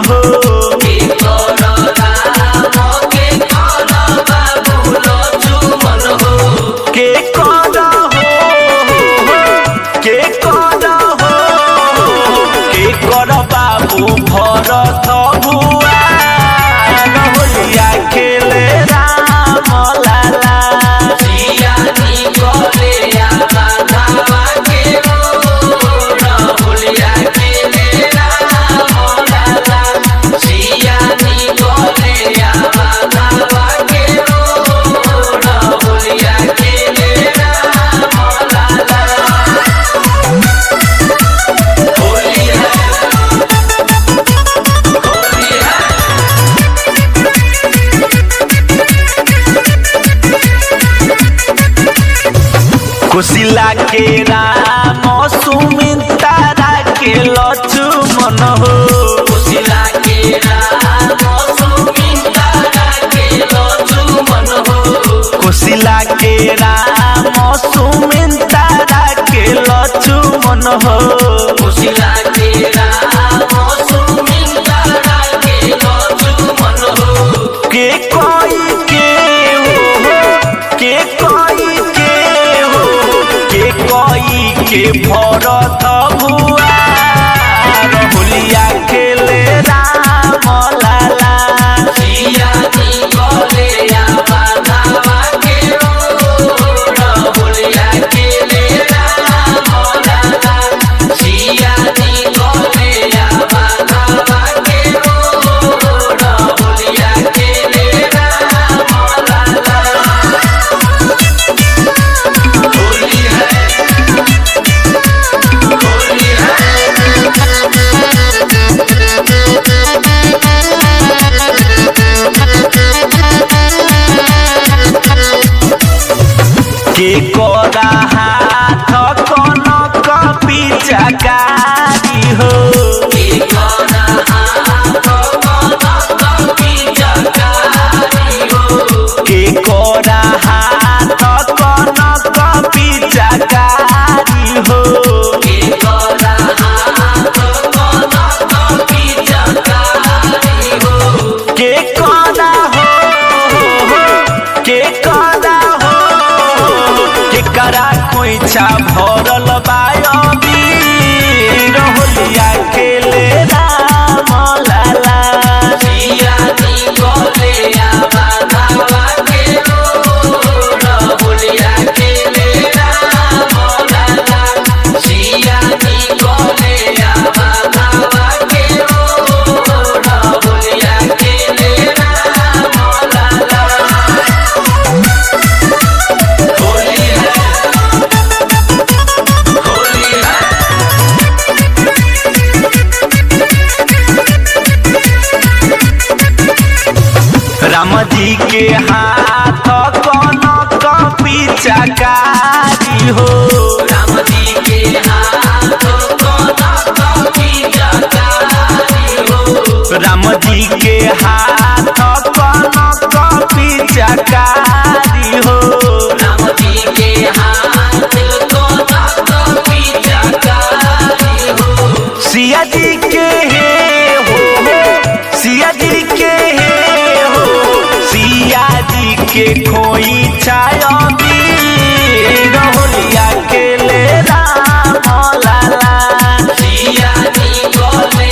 हो। के कर राम के कर बाबू लक्ष्मण हो। के कर हो के कर हो के कर बाबू भरत भुआ होलिया खेले राम लाला। जियानी करे बाधावा के होलिया खेले राम लाला। जियानी करे बाधावा के होलिया खेले राम लाला। होली है होली है। कुशिला के राम सुमित्रा के लक्ष्मण हो। कुशिला के राम सुमित्रा के लक्ष्मण हो। कुशिला के राम सुमित्रा के लक्ष्मण हो। कुशिला के राम सुमित्रा के लक्ष्मण हो। के कोई के हो के कोई के हो के कोई के भरत भुआ होलिया खेले राम लाला। जियानी करे बाधावा के होलिया खेले राम लाला। जियानी करे बाधावा के होलिया खेले राम लाला। होली है होली के कोरा हाथ कनक पिचकारी हो। के कोरा हाथ कनक पिचकारी हो। के कोरा हाथ कनक पिचकारी हो। के कोरा हाथ कनक पिचकारी हो। के कोरा हो के कोरा हो के करा खोइछा भरल बायबी होलिया खेले राम लाला। जियानी करे बाधावा के होलिया खेले राम लाला। जियानी करे बाधावा के होलिया खेले राम लाला। होली है होली है। राम जी के हाथ कनक पिचकारी हो। राम जी के हाथ कनक पिचकारी हो। राम जी के हाथ कनक पिचकारी हो। राम जी के हाथ कनक पिचकारी हो। सिया जी के हो सिया जी के हो सिया जी के खोई छायबी होलिया खेले राम लाला। जियानी करे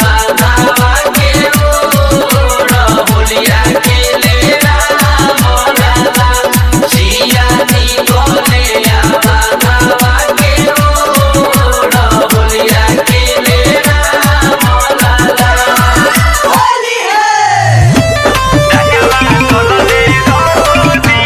बाधावा के होलिया खेले राम लाला। जियानी करे बाधावा के होलिया खेले राम लाला। होली है राजवा चलले रोटी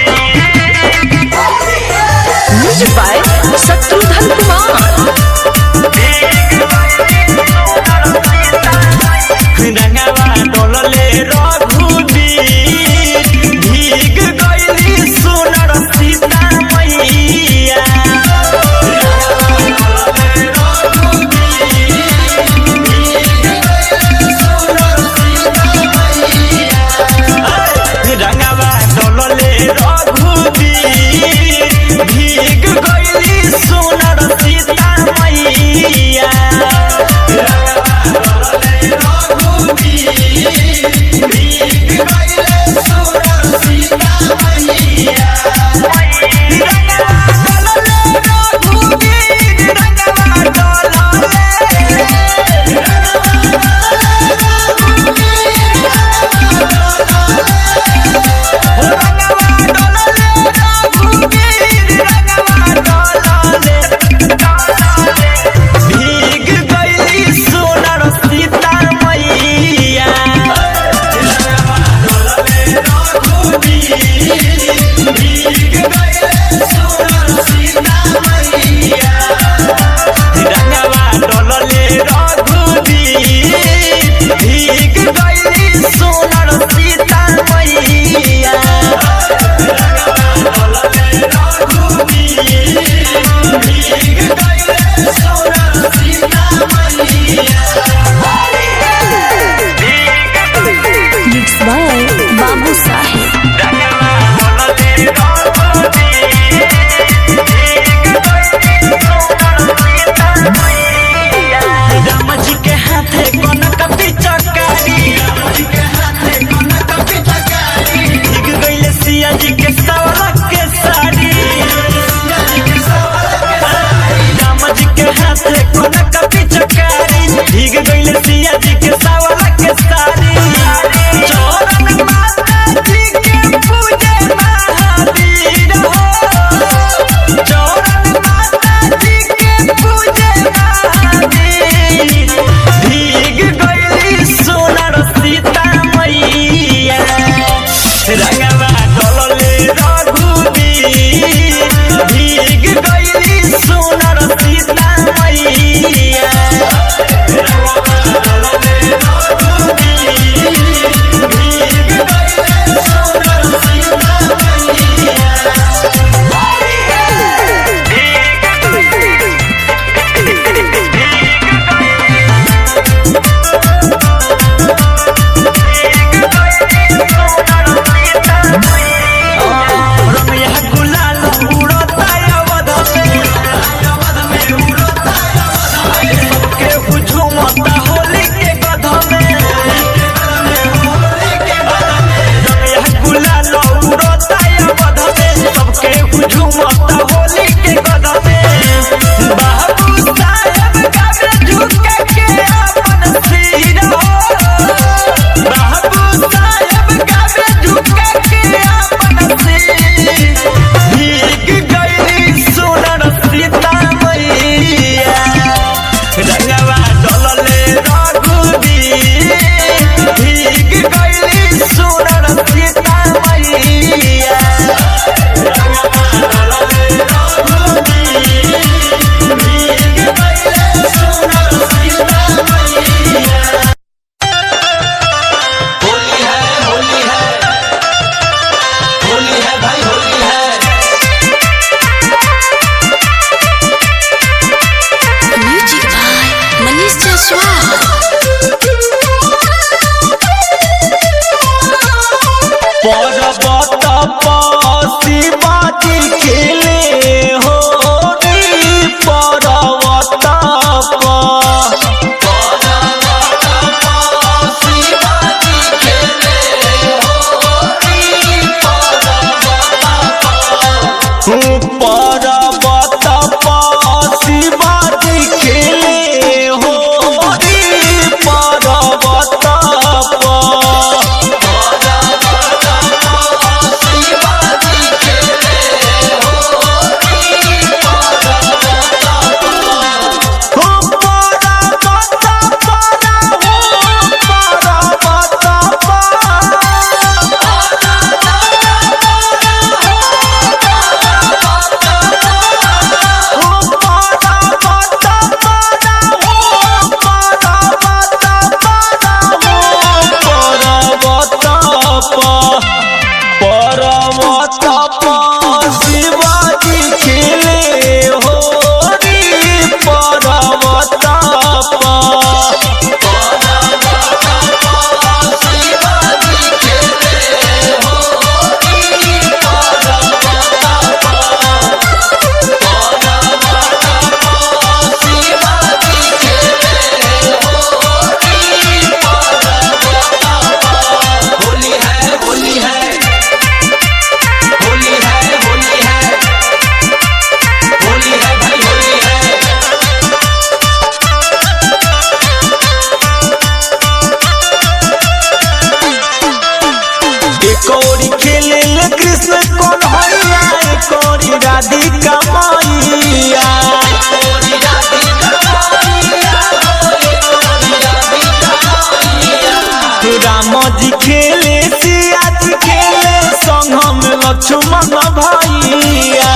भीग गइले सुनर सीता मैया रंगवा डोलले रघुबीर भीग गइली सुनर सीता मैया रंगवा डोलले रघुबीर भीग गइले सुनर सीता मैया Mixed by Babu Sahib. Ram ji के हाथे कनक पिचकारी भीग गइले सिया जी के सवरा के साड़ी राम जी के हाथे कनक पिचकारी भीग गइले सिया जी के सवरा के साड़ी चरण माता जी के पूजे महावीर हो चरण माता जी के पूजे महावीर भीग गइली सोनर सीता मैया रंगवा डोलले रघुबीर भीग गइली सोनर सीता मैया रंगवा डोलले रघुबीर भीग गइले सुनर सीता मैया रमैया गुलाल उड़ता अवध में के झूमता होली के गध में रमैया गुलाल उड़ता अवध में सबके झूमता होली के गध में बाबू साहेब गावे झुक के अपन सिर हो बाबू साहेब गावे झुक के अपन सिर भीग गइली सोनर सीता मैया रंगवा डोलले रघुबीर भीग गइली सोनर सीता मैया रंगवा डोलले रघुबीर भीग गइले सुनर सीता मैया होली है होली है होली है भाई होली है Music by Manish Jaswal. पर्वत पसी बाजी खेले हो पर्वत पर्वत पसी बाजी खेले हो पर्वत राधिका मैया राम जी खेले सिया जी खेले संग में लक्ष्मण भैया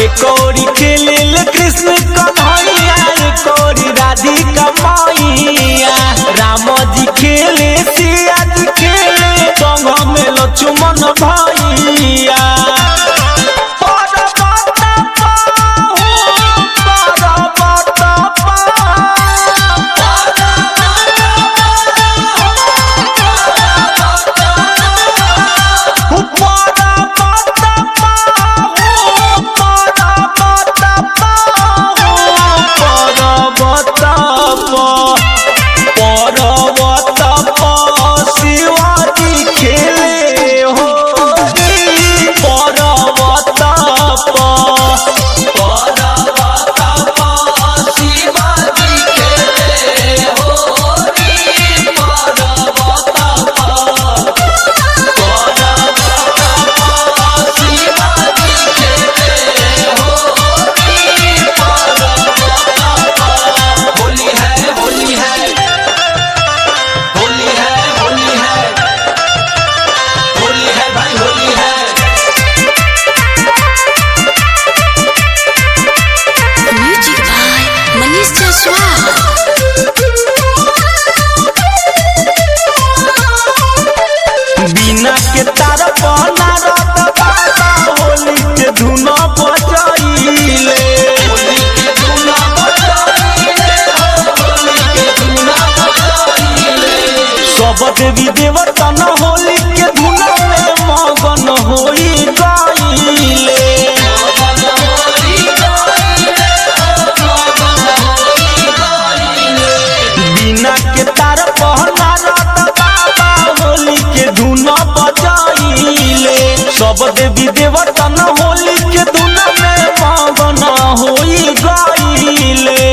एक ओरी खेले कृष्ण कन्हैया एक ओरी राधिका मैया राम जी खेले सिया जी खेले संग में लक्ष्मण भैया बिना के तार पना रत बाबा होली के धुन बजाइले सब देवी देवता न होली के धुन में मगन होई गइले बिना के तार पहना रत बाबा होली के धुन बजाइले सब देवी देवता न होली के धुन में मगन होई गइले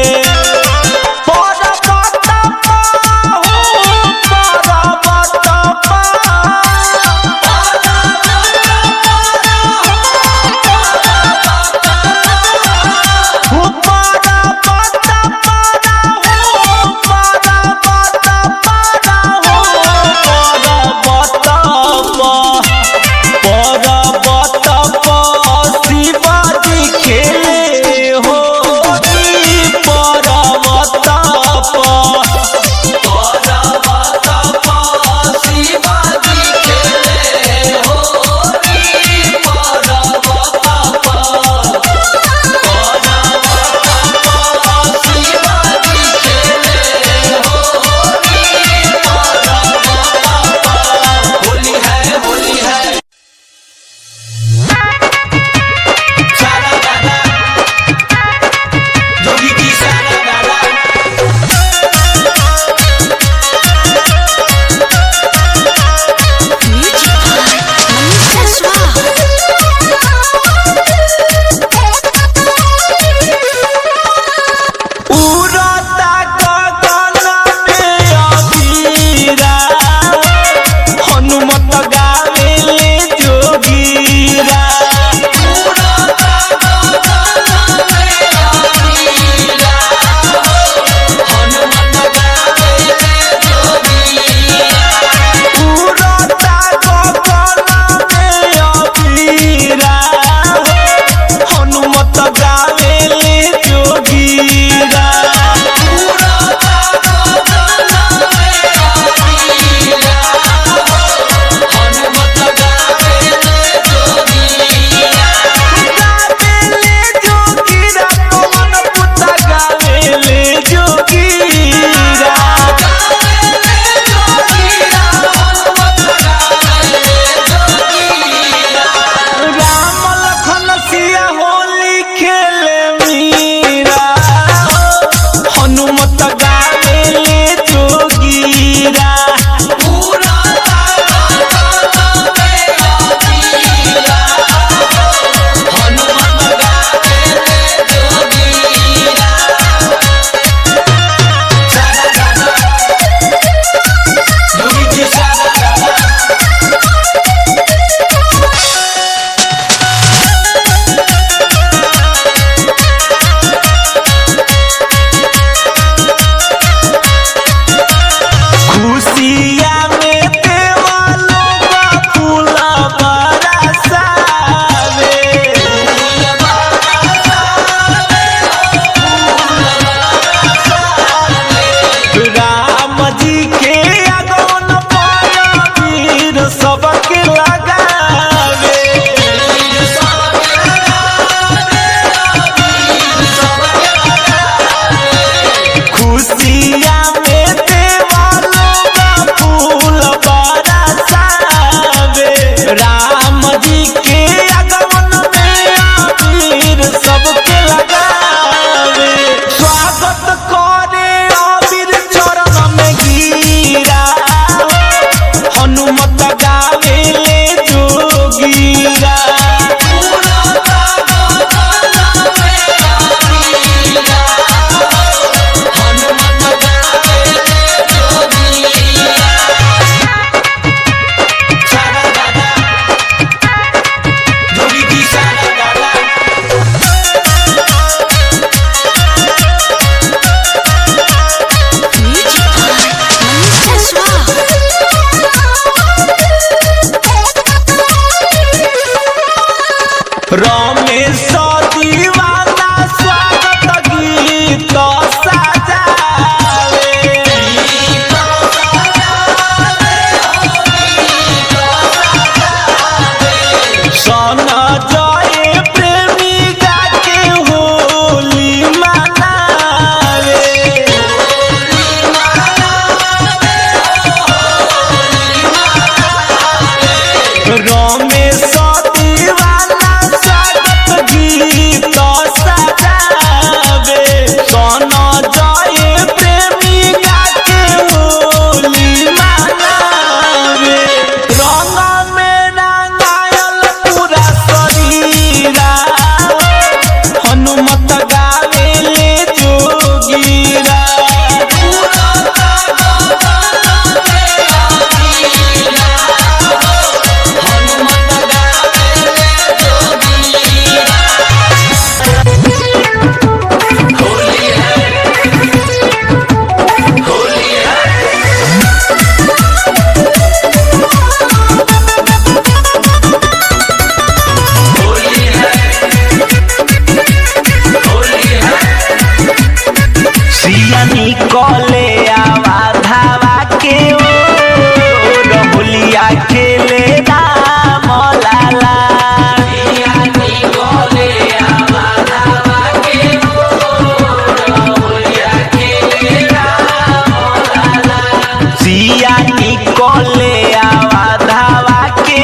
सिया निकले आवा धावा के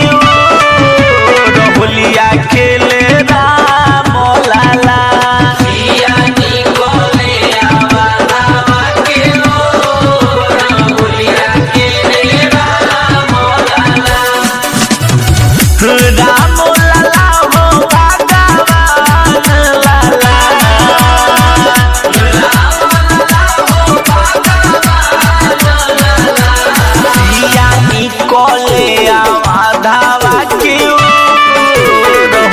होलिया खेले राम लाला। सिया निकले आवा धावा के होलिया खेले राम लाला। राम लाला हो भगवान लाला। सिया निकले आवा धावा के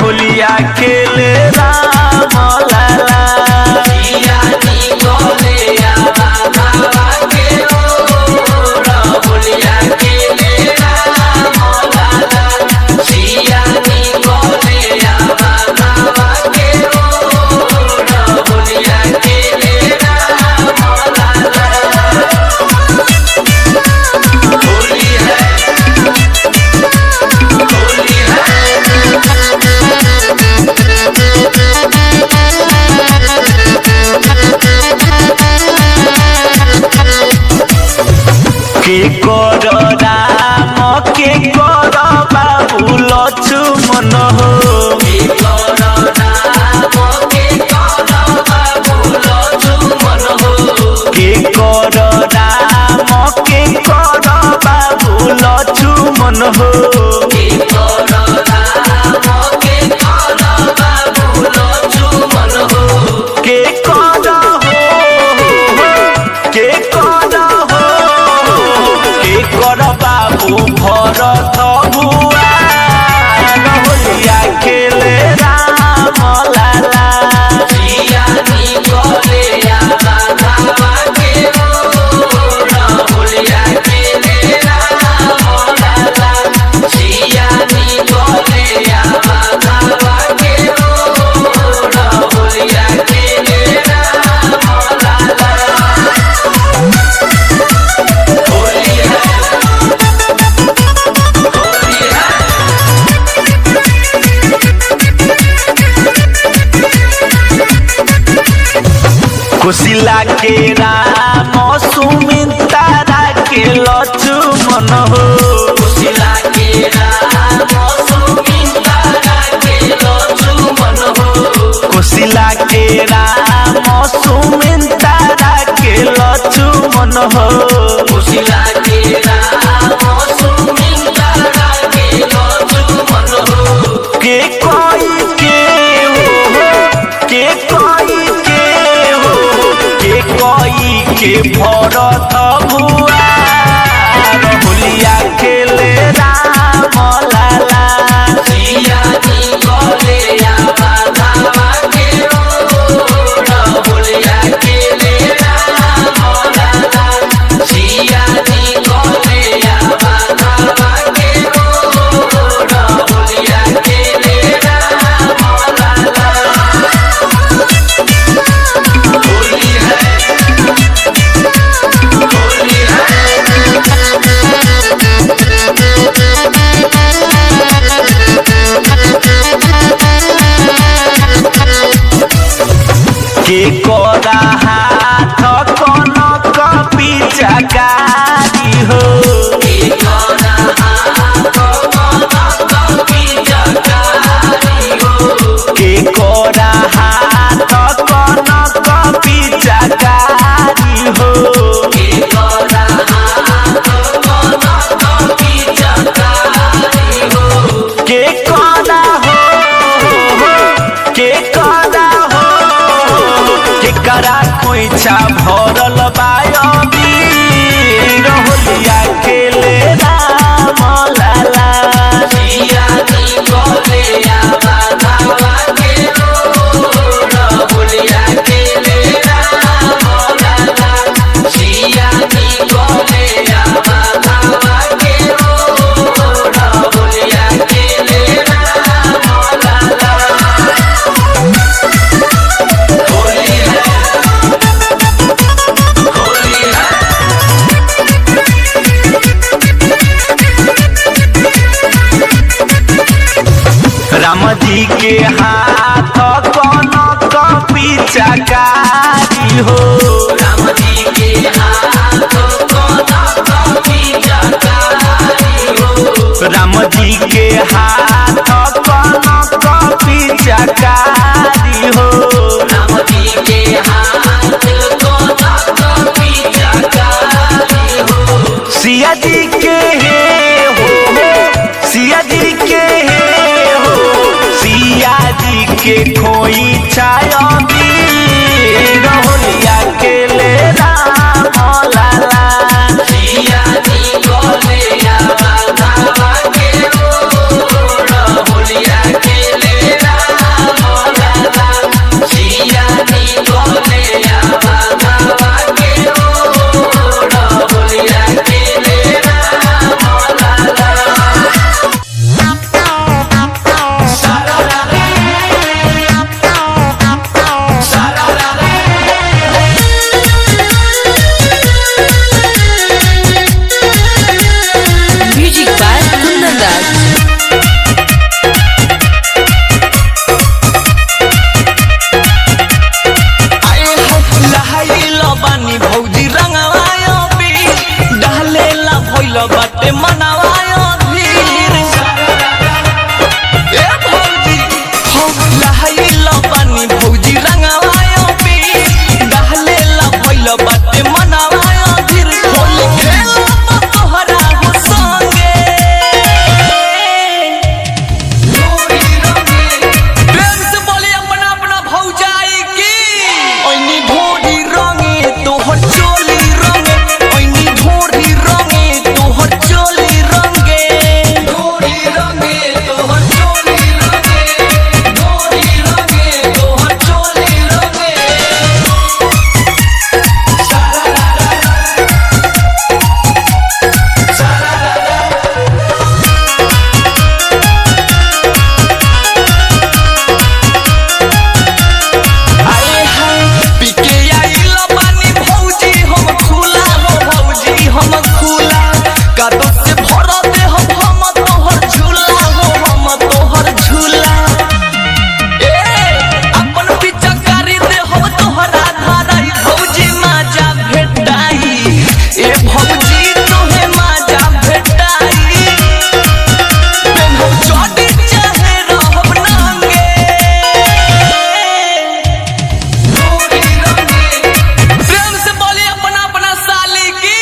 होलिया खेले राम लाला। सिया निकले आवा धावा के होलिया खेले राम लाला। सिया निकले आवा धावा के होलिया खेले राम लाला। होली है होली है। के कर राम के कर बाबू लक्ष्मण हो। के कर राम के कर बाबू लक्ष्मण हो। के कर राम के कर बाबू लक्ष्मण हो। के कर राम के कर बाबू लक्ष्मण हो। के कर हो के कर हो के कर बाबू भरत भुआ होलिया खेले राम लाला। सिया निकले आवा धावा के होलिया खेले राम लाला। सिया निकले आवा धावा के होलिया खेले राम लाला। होली है होली है। कुशिला के राम सुमित्रा के लक्ष्मण हो। कुशिला के राम सुमित्रा के लक्ष्मण हो। कुशिला के राम सुमित्रा के लक्ष्मण हो। कुशिला के राम सुमित्रा के लक्ष्मण हो। के कोई के हो के कोई के हो के कोई के भरत भुआ होलिया खेले राम लाला। सिया निकले आवा धावा के होलिया खेले राम लाला। सिया निकले आवा धावा के होलिया खेले राम लाला। होली है होली है। के कोरा हाथ कनक पिचकारी हो। के कर हाथ कनक पिचकारी हो। के कोरा हाथ कनक पिचकारी हो। के कर हाथ कनक पिचकारी हो। के कोरा हो के कोरा हो के करा खोइछा भरल बायबी होलिया खेले राम लाला। सिया निकले आवा धावा के होलिया खेले राम लाला। सिया निकले आवा धावा के होलिया खेले राम लाला। होली है होली है। राम जी के हाथ कनक पिचकारी हो। राम जी के हाथ कनक के हाथ कनक पिचकारी हो राम जी के हाथ कनक पिचकारी हो सिया जी के हो सिया जी के हो सिया जी के खोई छाया होलिया के ले राम लाला सिया जी कोले आवा के ओड़ होलिया के ले राम लाला सिया जी कोले आवा के ओड़ होलिया के ले राम लाला सारा म्यूजिक बाय कुंदन राज। बानी भौजी रंगवायो पी डाले ला भइल बाटे मनावायो धीर ए भौजी हो लहाइल बानी भौजी रंगवायो पी डाले ला भइल बाटे मनावायो धीर होली खेलो तोहरा हो संगे प्रेम से बोले अपना अपना भौजाई की ओइनी ढोरी रंगे तोहर चोली रंगे ओइनी ढोरी रंगे तोहर चोली रंगे डोरी रंगे तोहर चोली रंगे डोरी रंगे तोहर चोली रंगे आए हाय पीके आइल बानी भौजी हम खुला हो भौजी हम खुला कादो से भर दे हम तोहर झूला हो हम तोहर झूला ए अपन पिचकारी दे हम तोहरा धाराई भौजी माजा भेटाई ए भौजी तोहे माजा भेटाई पेन्हौ चोटी चाहे रहब नांगे डोरी रंगे प्रेम से बोले अपना अपना साली की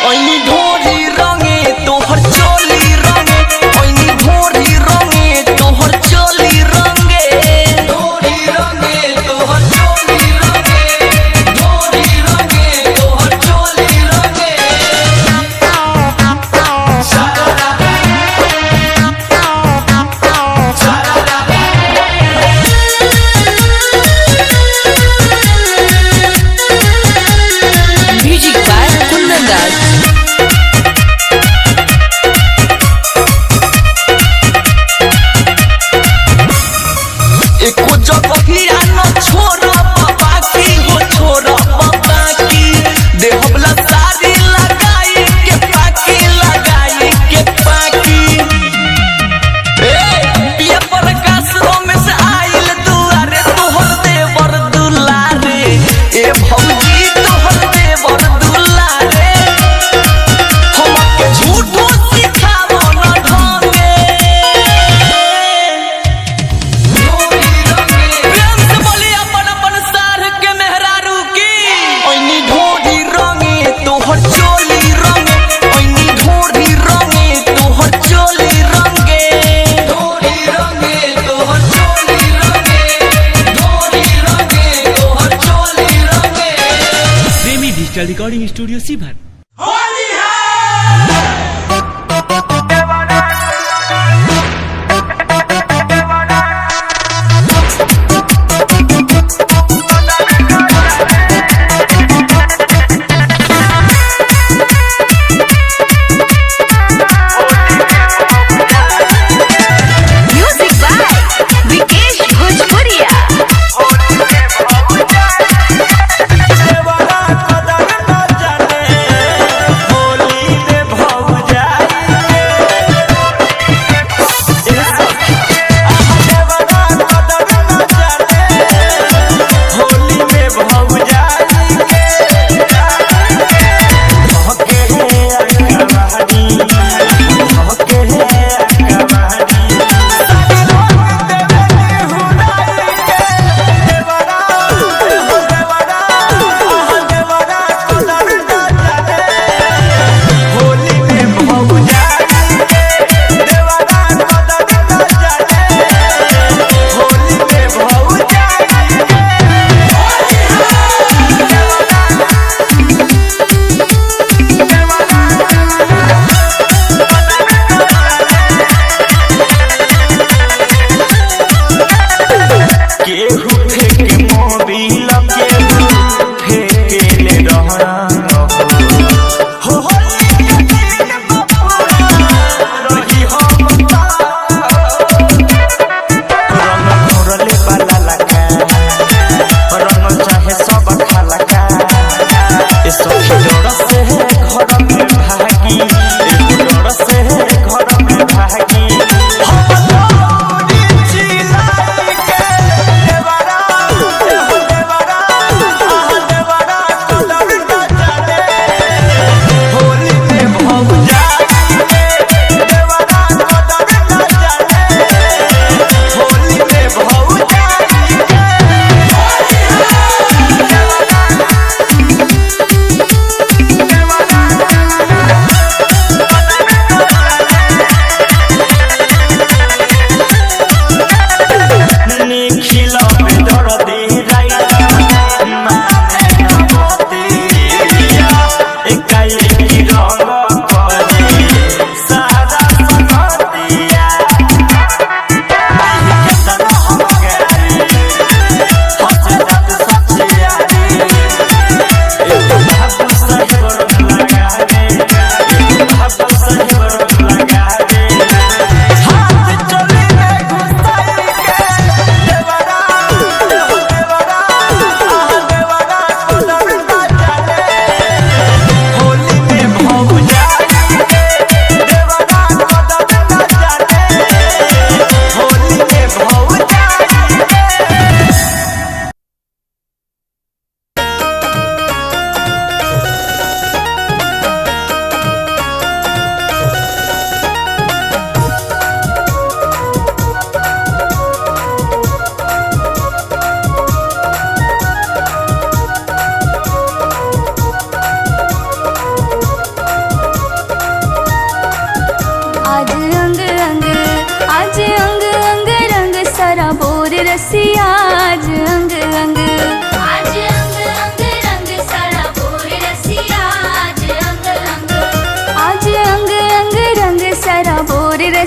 ओइनी ढोरी रंगे तोहर चोली रंगे ओइनी ढोरी रंगे तोहर चोली रंगे डोरी रंगे तोहर चोली रंगे डोरी रंगे तोहर चोली रंगे म्यूजिक बाय कुंदन राज।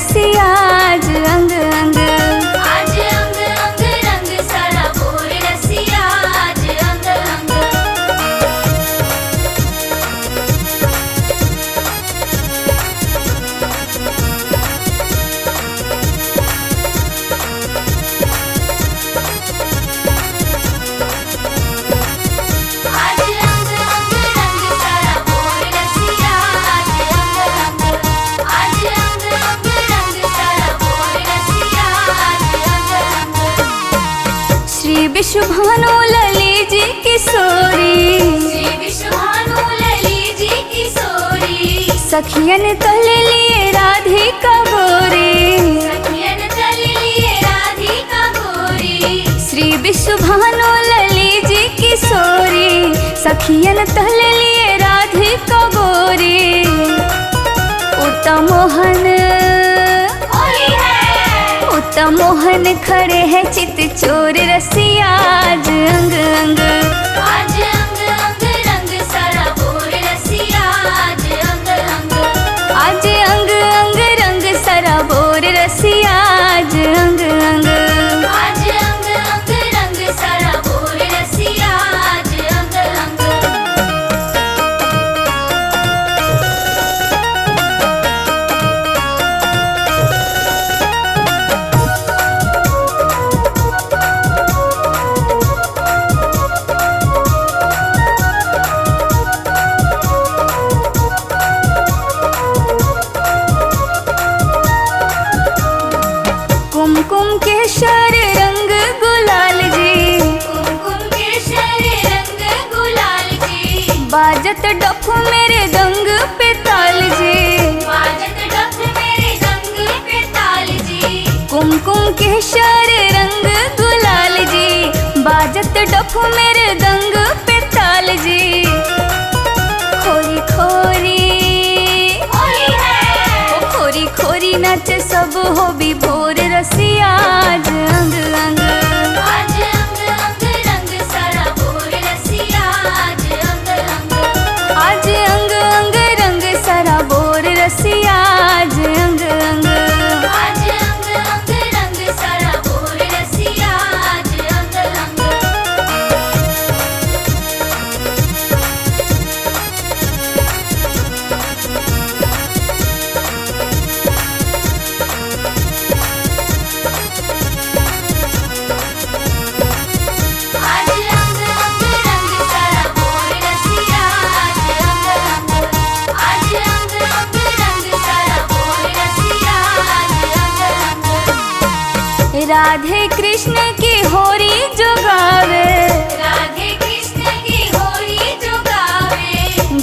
रसिया आज अंग अंग। आज अंग अंग रंग सारा भोर रसिया आज अंग अंग। आज अंग अंग रंग सारा भोर रसिया आज अंग अंग। आज अंग अंग रंग सारा भोर रसिया आज अंग अंग। श्री विश्वभानु लली जी किशोरी, श्री विश्वभानु लली जी किशोरी। सखियन तल लिए राधिका गोरी। सखियन तल लिए राधिका गोरी। श्री विश्वभानु लली जी किशोरी, सखियन तल लिए राधिका गोरी। उत्तम मोहन होली है। उत्तम मोहन खड़े हैं चित चोर रसिया आज अंग अंग। आज अंग अंग रंग सारा भोर रसिया आज अंग अंग। आज अंग अंग रंग सरा बोर रसिया आज अंग अंग। आज अंग अंग रंग सारा भोर रसिया आज अंग अंग। कुमकुम केसर रंग गुलाल जी, कुमकुम केसर रंग गुलाल जी। बाजत डफ मेरे दंग पे ताल जी। बाजत डफ मेरे दंग पे ताल जी। कुमकुम केसर रंग गुलाल जी, बाजत डफ मेरे दंग पे ताल जी। खोरी खोरी होली है। ओ खोरी खोरी नाच सब हो भी भोर रसिया आज अंग अंग। आज अंग अंग रंग सारा भोर रसिया आज अंग अंग। आज अंग अंग रंग सरा बोर रसिया आज अंग अंग। आज अंग अंग रंग सारा भोर रसिया आज अंग अंग। आज अंग अंग रंग सारा भोर रसिया आज अंग अंग। आज अंग अंग रंग सारा भोर रसिया आज अंग अंग। राधे कृष्ण की होरी जो गावे, राधे कृष्ण की होली जो गावे।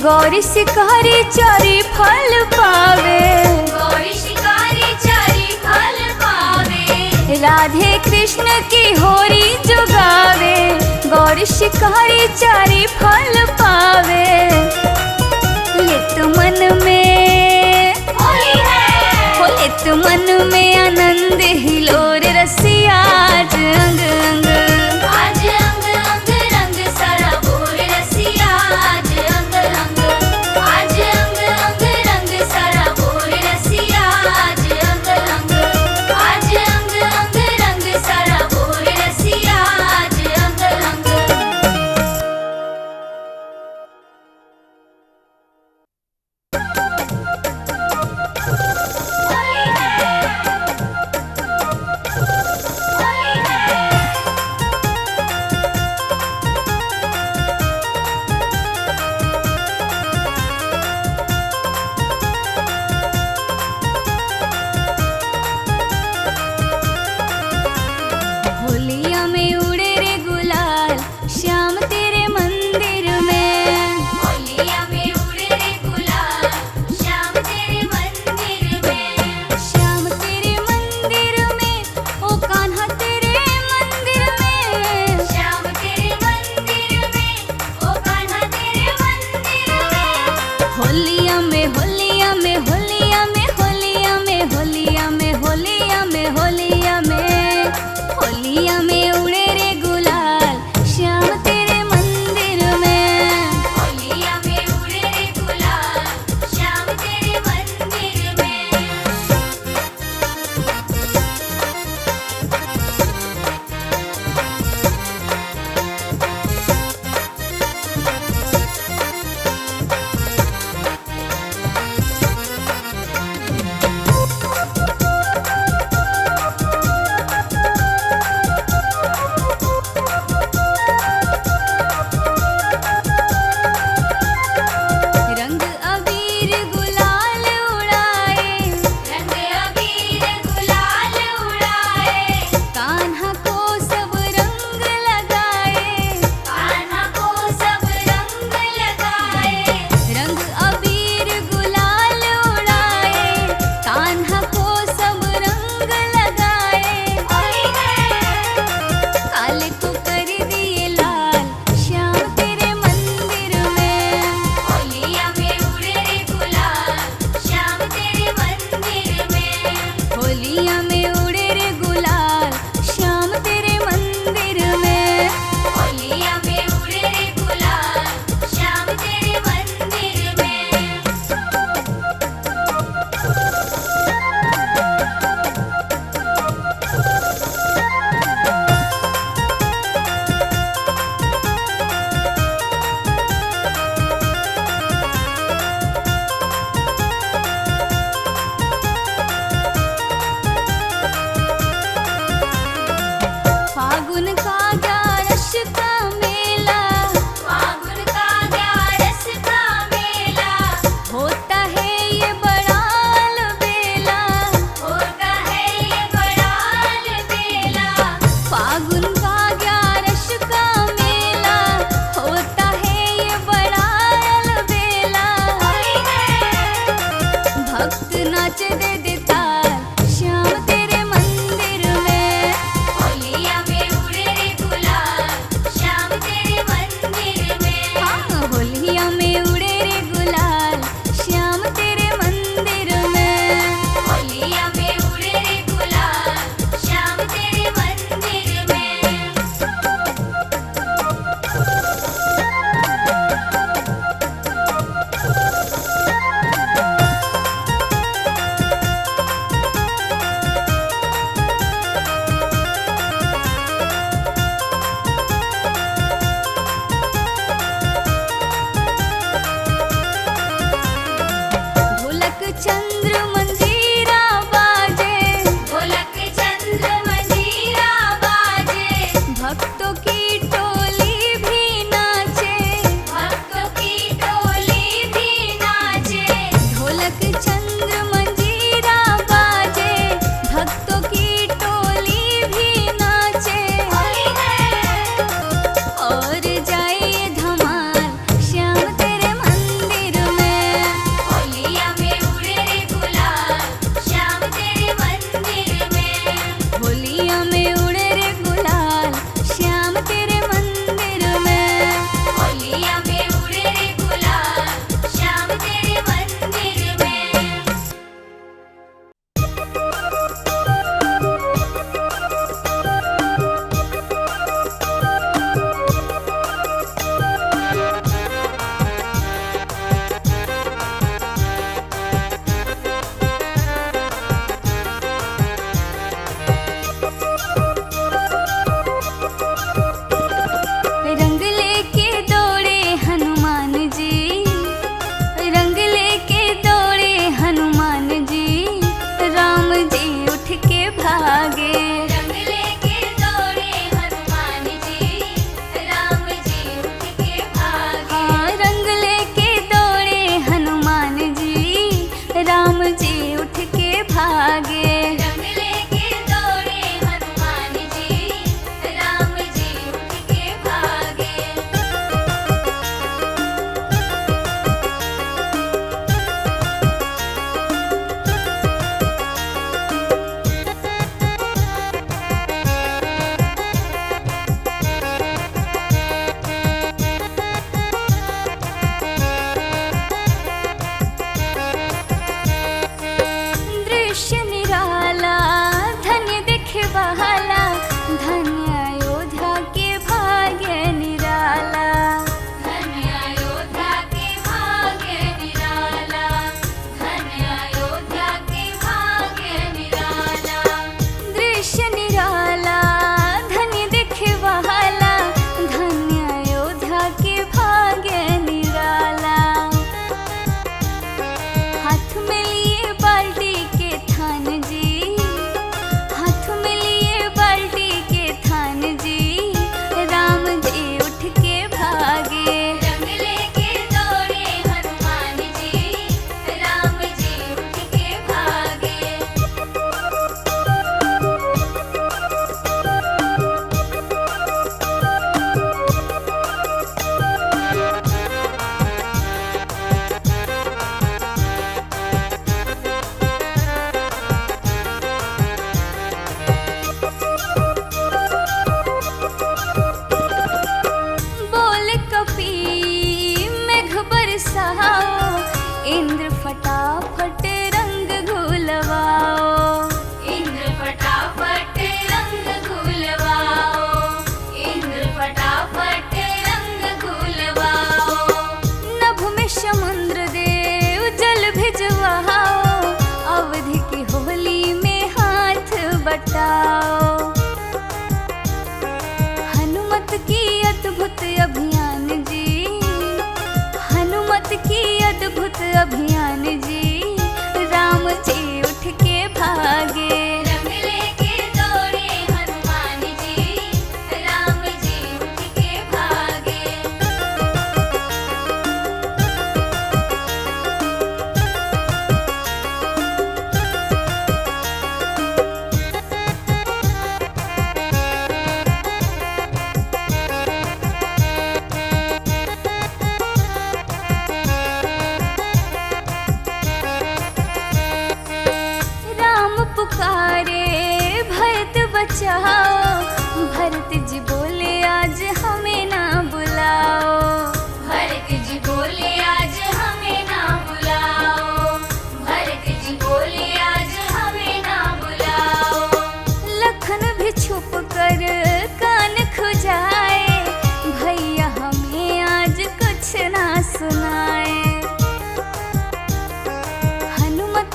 गौरी शिकारी चारी फल पावे। गौरी शिकारी चारी फल पावे। राधे कृष्ण की होरी जो गावे, गौरी शिकारी चारी फल पावे। लित मन में होली है। हो लित मन में आनंद हिलोर रसिया आज अंग अंग। आज अंग अंग रंग सारा भोर रसिया आज अंग अंग। आज अंग अंग रंग सारा भोर रसिया आज अंग अंग। आज अंग अंग रंग सारा भोर रसिया आज अंग अंग। होली है। होली है। होलिया में उड़े रे गुलाल श्याम तेरे मंदिर में। होलिया में उड़े रे गुलाल श्याम तेरे मंदिर में। श्याम तेरे मंदिर में ओ कान्हा तेरे मंदिर में। श्याम तेरे मंदिर में ओ कान्हा तेरे मंदिर में। होलिया में होलिया में होलिया में होलिया में होलिया में होलिया में होलिया में होलिया में उड़े रे गुलाल श्याम तेरे मंदिर में। होलिया में उड़े रे गुलाल श्याम तेरे मंदिर में। भक्त नाच दे देता श्याम तेरे मंदिर में। होलिया में उड़े रे गुलाल श्याम तेरे मंदिर में। हाँ होलिया में उड़े रे गुलाल श्याम तेरे मंदिर में। होलिया में उड़े रे गुलाल श्याम तेरे मंदिर में। ढोलक चंद्र मंजीरा बाजे, ढोलक चंद्र मंजीरा बाजे। भक्तों की टोली भी नाचे। भक्तों की टोली भी नाचे। ढोलक चंद्र मंजीरा बाजे, भक्तों की टोली भी नाचे। होली है और जाए धमाल श्याम तेरे मंदिर में। होलिया में उड़े रे गुलाल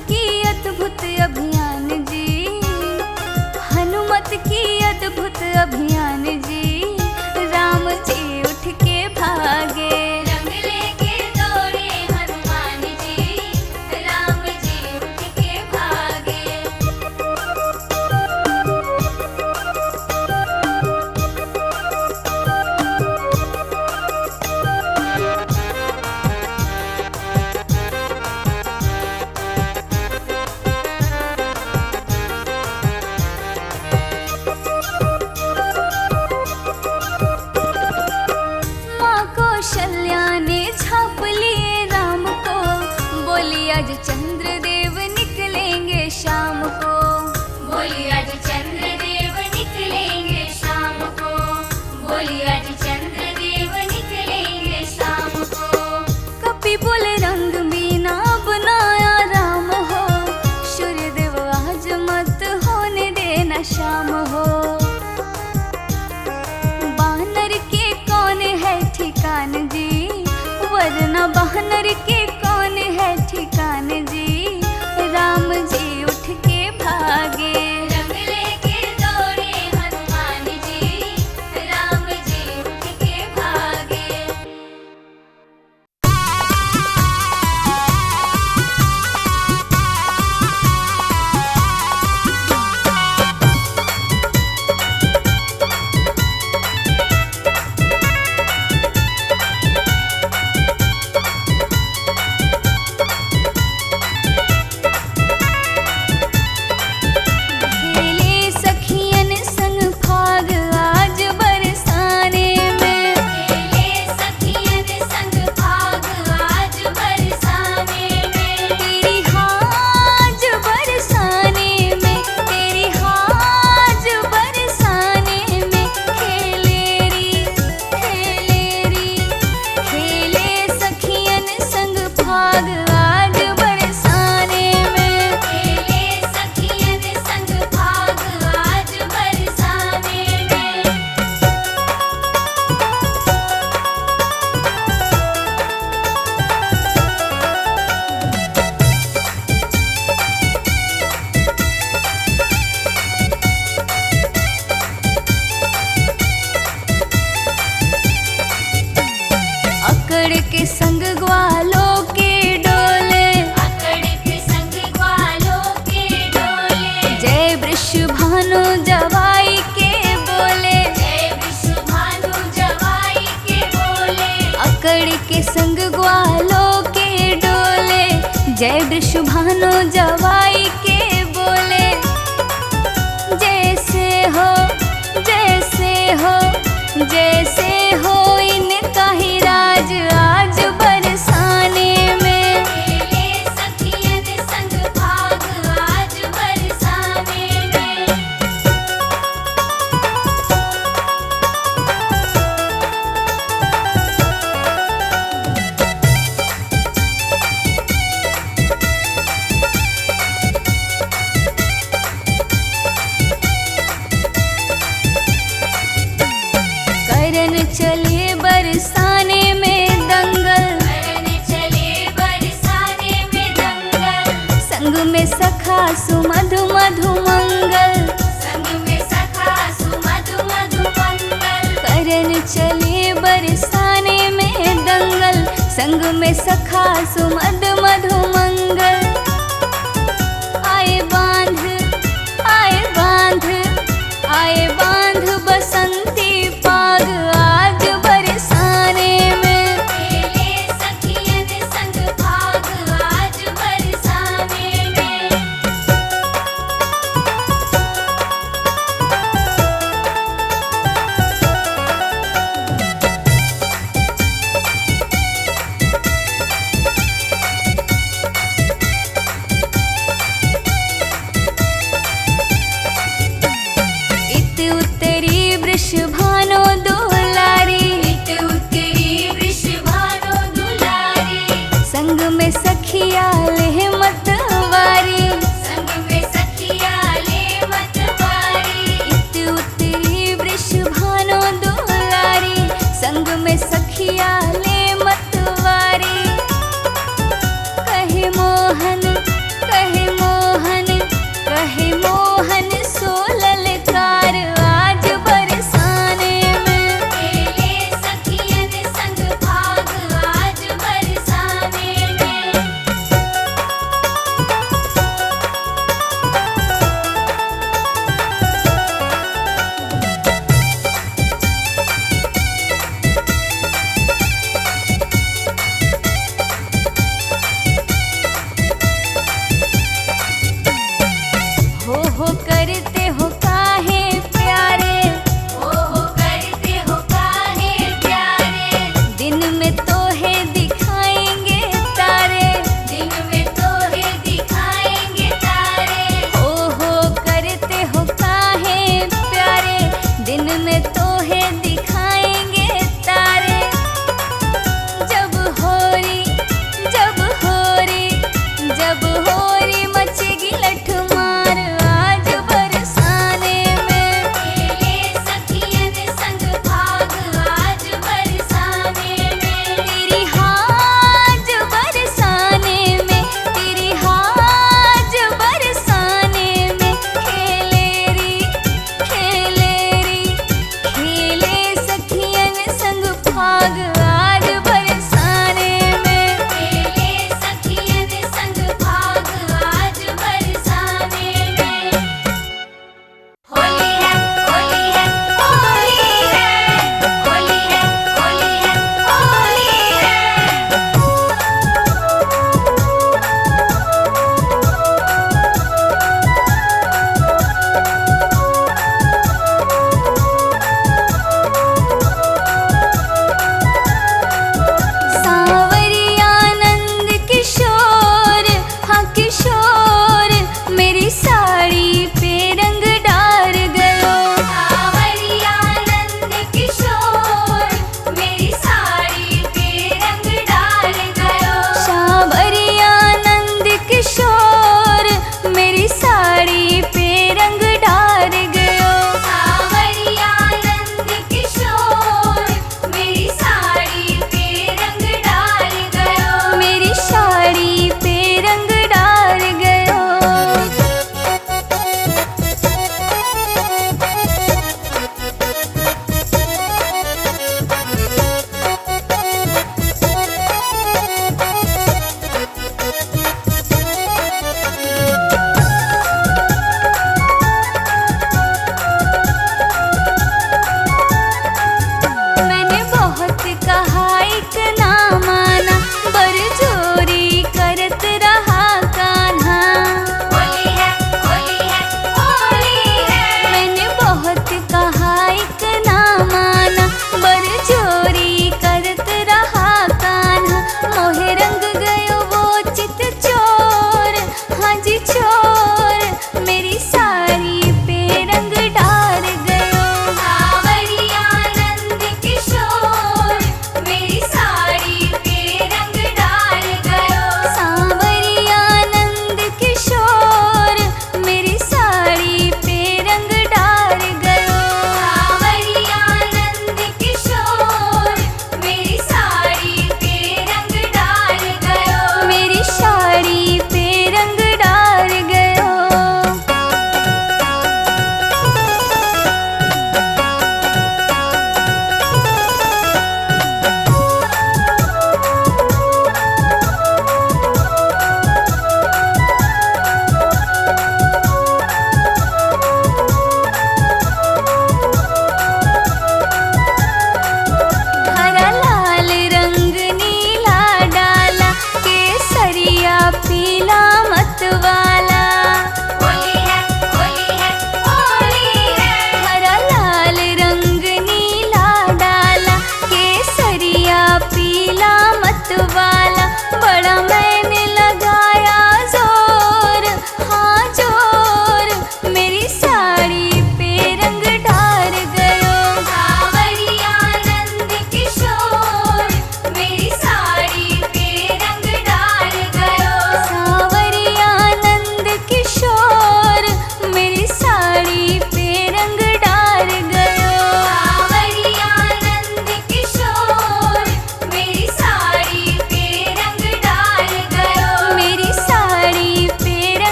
की अद्भुत अभियान जी, हनुमत की अद्भुत अभियान जी, राम जी उठ के भागे। रंग लेके दौड़े हनुमान जी, राम जी उठ के भागे। माँ कौशल्या ने झाँप लिए राम को, बोली आज चंद्रदेव निकलेंगे शाम को। बोली आज चंद्रदेव निकलेंगे शाम को, बोली आज चंद्रदेव निकलेंगे शाम को। कपि बोल रंग बीना बनाया राम हो, सूर्यदेव आज मत होने देना शाम हो। बानर के कौन है ठिकान जी, वरना बानर के कौन है ठिकान जी, राम जी उठ के भागे। रंग लेके दौड़े हनुमान जी, राम जी उठ के भागे। खेले सखियन संग फाग आज बरसाने में, खेले सखियन संग भाग आज बरसाने में। तेरी हाज बरसाने में, तेरी हाज बरसाने में, खेले री खेले सखियन संग फाग आज बरसाने में। खेले सखियन संग भाग आज बरसाने में। अकड़ के संग ग्वालों के डोले, अकड़ के संग ग्वालों के डोले। जय वृषभानु जवाई के बोले। जय विश्वभानु जवाई के बोले। अकड़ के संग ग्वालों के डोले, जय वृषभानु जवाई के बोले। जैसे हो जैसे हो इनका ही राज आज बरसाने में। खेले सखियन संग भाग आज बरसाने में। करन चले बरसाने में दंगल, करन चले बरसाने में दंगल। संग में सखा सुमधु मधु मंगल। संग में सखा सुमधु मधु मंगल। करन चले बरसाने में दंगल, संग में सखा सुमध मधु मंगल। आए बांध बसंती पाग आज बरसाने में। खेले सखियन संग भाग आज बरसाने में।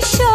शोर